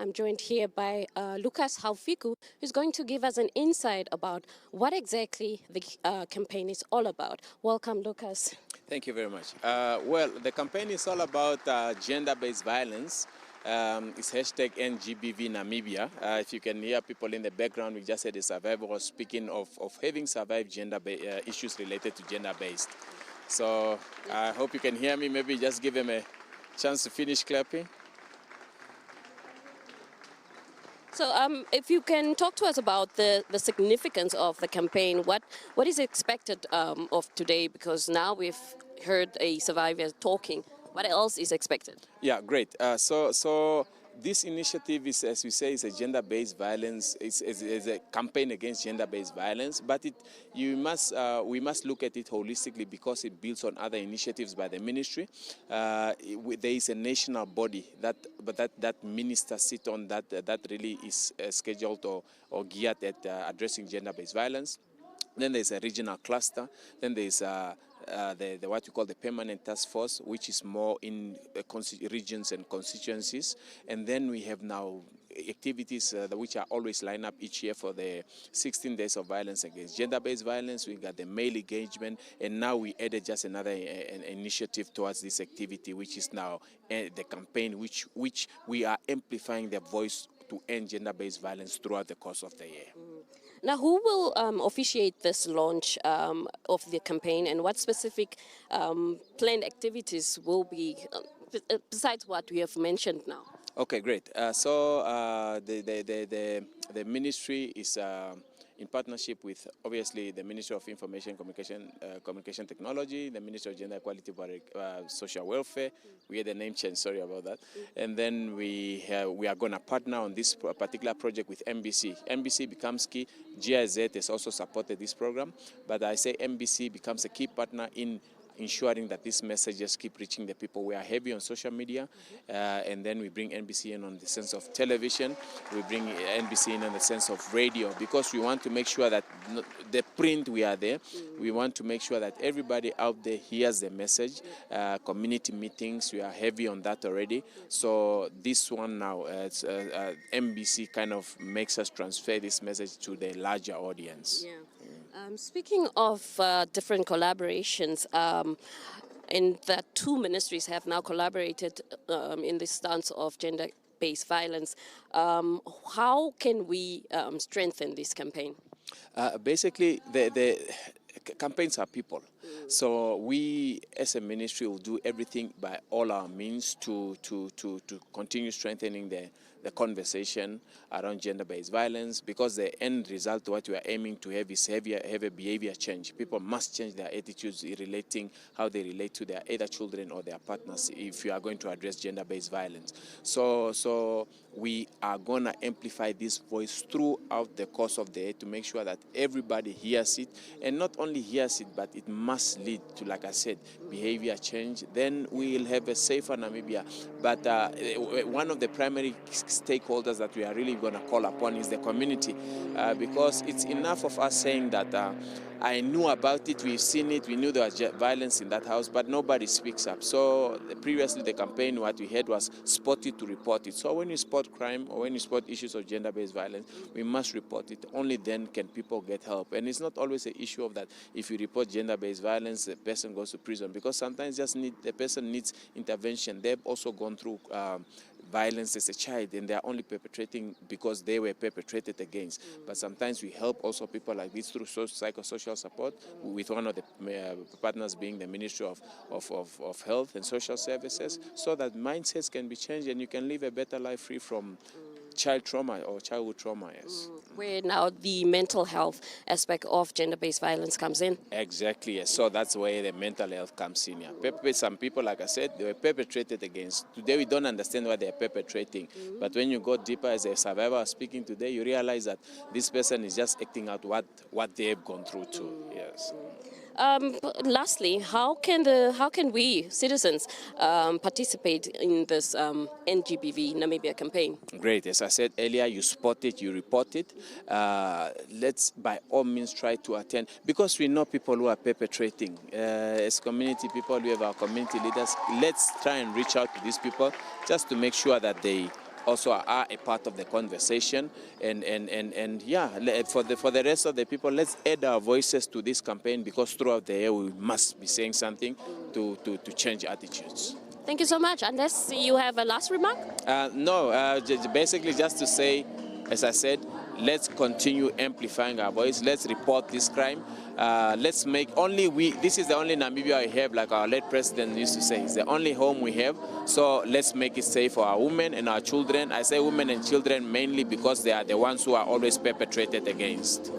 I'm joined here by Lukas Haufiku, who's going to give us an insight about what exactly the campaign is all about. Welcome, Lukas. Thank you very much. Well, the campaign is all about gender-based violence. It's hashtag End GBV Namibia. If you can hear people in the background, we just said a survivor was speaking of having survived issues related to gender-based. So I hope you can hear me. Maybe just give them a chance to finish clapping. So if you can talk to us about the significance of the campaign, what is expected of today? Because now we've heard a survivor talking. What else is expected? Yeah, great. So this initiative is, as we say, is a gender-based violence. It's a campaign against gender-based violence, but we must look at it holistically because it builds on other initiatives by the ministry. There is a national body that ministers sit on that really is scheduled or geared at addressing gender-based violence. Then there's a regional cluster. Then there's the what we call the permanent task force, which is more in regions and constituencies. And then we have now activities which are always lined up each year for the 16 days of violence against gender-based violence. We got the male engagement, and now we added just another an initiative towards this activity, which is now the campaign, which we are amplifying the voice to end gender-based violence throughout the course of the year. Now, who will officiate this launch of the campaign, and what specific planned activities will be, besides what we have mentioned now? Okay, great. So the ministry is in partnership with, obviously, the Ministry of Information, Communication Technology, the Ministry of Gender Equality, Social Welfare. We had a name change, sorry about that. And then we are going to partner on this particular project with MBC. MBC becomes key. GIZ has also supported this program, but I say MBC becomes a key partner in ensuring that these messages keep reaching the people. We are heavy on social media, and then we bring NBC in on the sense of television. We bring NBC in on the sense of radio, because we want to make sure that the print, we are there. We want to make sure that everybody out there hears the message. Community meetings, we are heavy on that already. So this one now, NBC kind of makes us transfer this message to the larger audience. Yeah. Speaking of different collaborations, and that two ministries have now collaborated in the stance of gender-based violence, how can we strengthen this campaign? Basically, the campaigns are people. So we, as a ministry, will do everything by all our means to continue strengthening the conversation around gender-based violence, because the end result, what we are aiming to have is have a behavior change. People must change their attitudes relating how they relate to their either children or their partners if you are going to address gender-based violence. So we are going to amplify this voice throughout the course of the year to make sure that everybody hears it, and not only hears it, but it must lead to, like I said, behavior change. Then we will have a safer Namibia. But one of the primary stakeholders that we are really going to call upon is the community, because it's enough of us saying that I knew about it, we've seen it, we knew there was violence in that house, but nobody speaks up. So previously the campaign, what we had was spot it to report it. So when you spot crime or when you spot issues of gender-based violence, we must report it. Only then can people get help. And it's not always an issue of that if you report gender-based violence, the person goes to prison, because sometimes the person needs intervention. They've also gone through violence as a child, and they are only perpetrating because they were perpetrated against. But sometimes we help also people like this through psychosocial support, with one of the partners being the Ministry of Health and Social Services, so that mindsets can be changed and you can live a better life free from child trauma or childhood trauma, yes. Where now the mental health aspect of gender-based violence comes in. Exactly, yes. So that's where the mental health comes in. Yeah. Some people, like I said, they were perpetrated against. Today we don't understand what they're perpetrating. But when you go deeper as a survivor speaking today, you realize that this person is just acting out what they've gone through too. Yes. Lastly, how can we citizens participate in this End GBV Namibia campaign? Great. As I said earlier, you spot it, you report it. Let's by all means try to attend, because we know people who are perpetrating. As community people, we have our community leaders. Let's try and reach out to these people just to make sure that they also are a part of the conversation. And yeah, for the rest of the people, let's add our voices to this campaign, because throughout the year we must be saying something to change attitudes. Thank you so much. Unless you have a last remark? No, basically just to say, as I said, let's continue amplifying our voice. Let's report this crime. Let's make this is the only Namibia we have, like our late president used to say, it's the only home we have. So let's make it safe for our women and our children. I say women and children mainly because they are the ones who are always perpetrated against.